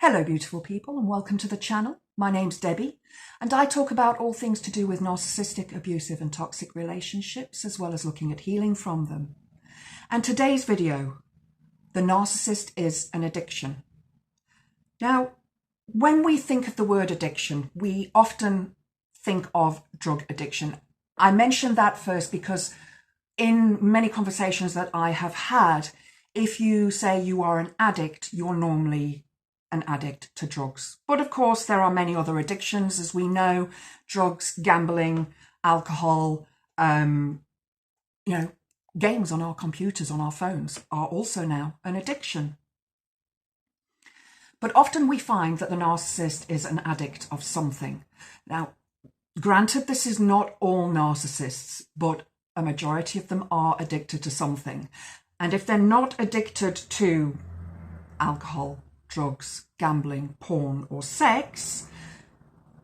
Hello beautiful people and welcome to the channel. My name's Debbie and I talk about all things to do with narcissistic, abusive and toxic relationships, as well as looking at healing from them. And today's video, the narcissist is an addiction. Now, when we think of the word addiction, we often think of drug addiction. I mention that first because in many conversations that I have had, if you say you are an addict, you're normally an addict to drugs. But of course, there are many other addictions, as we know: drugs, gambling, alcohol, games on our computers, on our phones are also now an addiction. But often we find that the narcissist is an addict of something. Now, granted, this is not all narcissists, but a majority of them are addicted to something. And if they're not addicted to alcohol, drugs, gambling, porn or sex,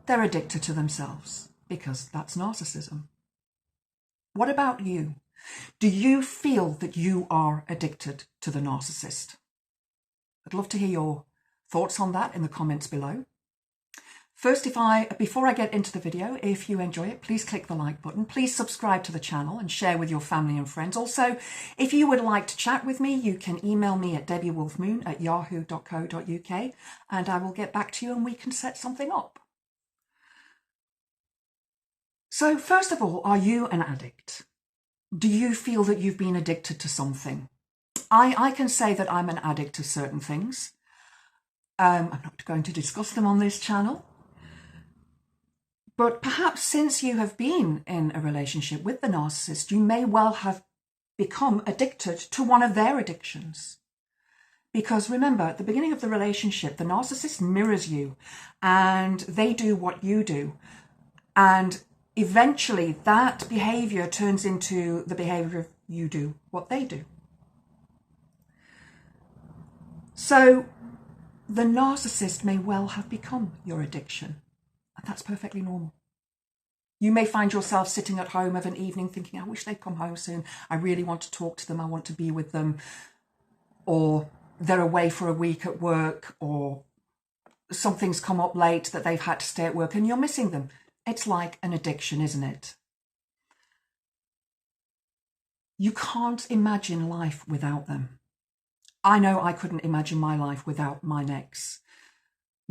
they're addicted to themselves, because that's narcissism. What about you? Do you feel that you are addicted to the narcissist? I'd love to hear your thoughts on that in the comments below. First, before I get into the video, if you enjoy it, please click the like button. Please subscribe to the channel and share with your family and friends. Also, if you would like to chat with me, you can email me at debbiewolfmoon@yahoo.co.uk and I will get back to you and we can set something up. So first of all, are you an addict? Do you feel that you've been addicted to something? I can say that I'm an addict to certain things. I'm not going to discuss them on this channel. But perhaps since you have been in a relationship with the narcissist, you may well have become addicted to one of their addictions. Because remember, at the beginning of the relationship, the narcissist mirrors you and they do what you do. And eventually that behavior turns into the behavior of you do what they do. So the narcissist may well have become your addiction. And that's perfectly normal. You may find yourself sitting at home of an evening thinking, I wish they'd come home soon. I really want to talk to them. I want to be with them. Or they're away for a week at work, or something's come up late that they've had to stay at work and you're missing them. It's like an addiction, isn't it? You can't imagine life without them. I know I couldn't imagine my life without my ex.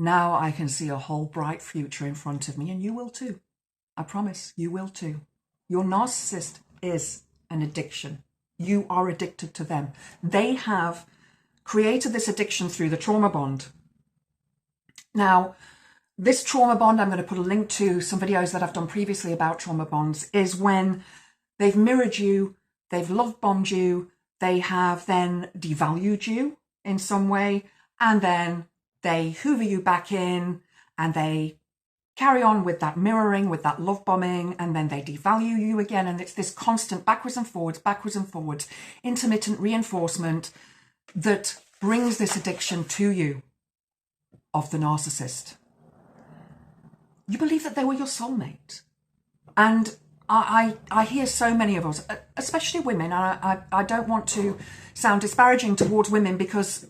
Now I can see a whole bright future in front of me, and you will too. I promise, you will too. Your narcissist is an addiction. You are addicted to them. They have created this addiction through the trauma bond. Now, this trauma bond, I'm going to put a link to some videos that I've done previously about trauma bonds, is when they've mirrored you, they've love bombed you, they have then devalued you in some way, and then they hoover you back in and they carry on with that mirroring, with that love bombing, and then they devalue you again. And it's this constant backwards and forwards, intermittent reinforcement that brings this addiction to you of the narcissist. You believe that they were your soulmate. And I hear so many of us, especially women, and I don't want to sound disparaging towards women because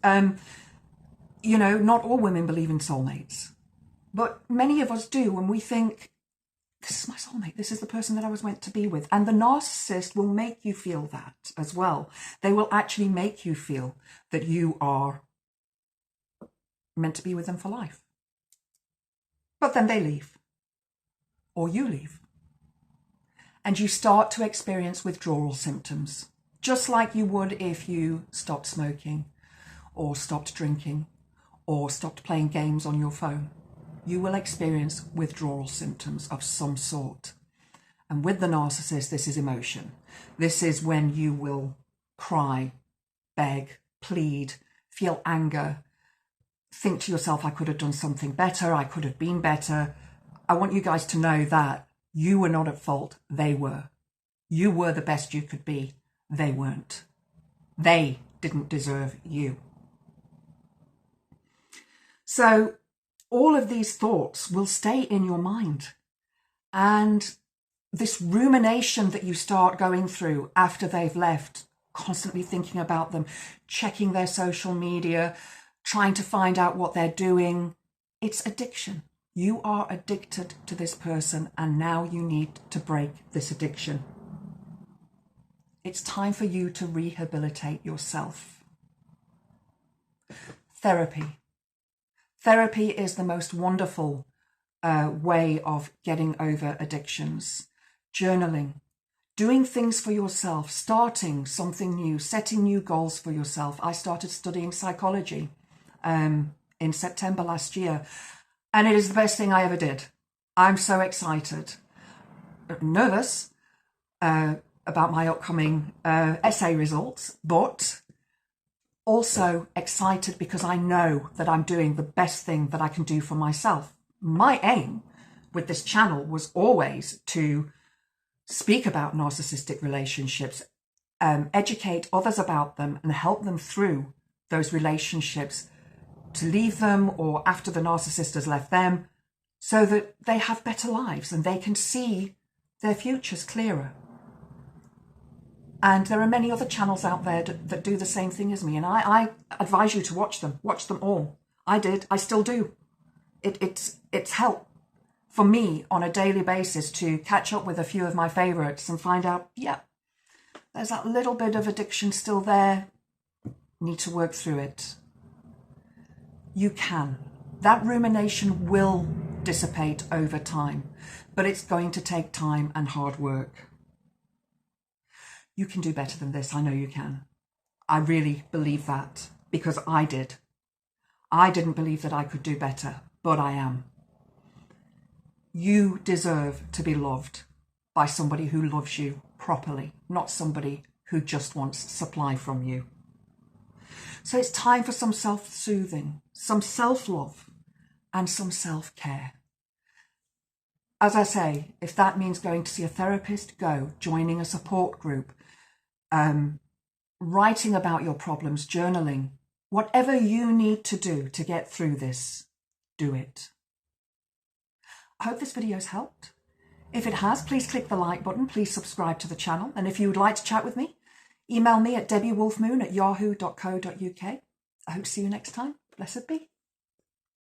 not all women believe in soulmates, but many of us do, and we think, this is my soulmate, this is the person that I was meant to be with. And the narcissist will make you feel that as well. They will actually make you feel that you are meant to be with them for life. But then they leave, or you leave, and you start to experience withdrawal symptoms, just like you would if you stopped smoking or stopped drinking or stopped playing games on your phone. You will experience withdrawal symptoms of some sort. And with the narcissist, this is emotion. This is when you will cry, beg, plead, feel anger, think to yourself, I could have done something better, I could have been better. I want you guys to know that you were not at fault, they were. You were the best you could be, they weren't. They didn't deserve you. So all of these thoughts will stay in your mind. And this rumination that you start going through after they've left, constantly thinking about them, checking their social media, trying to find out what they're doing. It's addiction. You are addicted to this person, and now you need to break this addiction. It's time for you to rehabilitate yourself. Therapy. Therapy is the most wonderful way of getting over addictions. Journaling, doing things for yourself, starting something new, setting new goals for yourself. I started studying psychology in September last year, and it is the best thing I ever did. I'm so excited, nervous about my upcoming essay results, but also excited because I know that I'm doing the best thing that I can do for myself. My aim with this channel was always to speak about narcissistic relationships, educate others about them, and help them through those relationships to leave them, or after the narcissist has left them, so that they have better lives and they can see their futures clearer. And there are many other channels out there that do the same thing as me, and I advise you to watch them all. I did, I still do. It's help for me on a daily basis to catch up with a few of my favorites and find out, yeah, there's that little bit of addiction still there. Need to work through it. You can. That rumination will dissipate over time, but it's going to take time and hard work. You can do better than this. I know you can. I really believe that, because I did. I didn't believe that I could do better, but I am. You deserve to be loved by somebody who loves you properly, not somebody who just wants supply from you. So it's time for some self-soothing, some self-love, and some self-care. As I say, if that means going to see a therapist, go. Joining a support group, writing about your problems, journaling, whatever you need to do to get through this, do it. I hope this video has helped. If it has, please click the like button. Please subscribe to the channel. And if you would like to chat with me, email me at debbiewolfmoon@yahoo.co.uk. I hope to see you next time. Blessed be.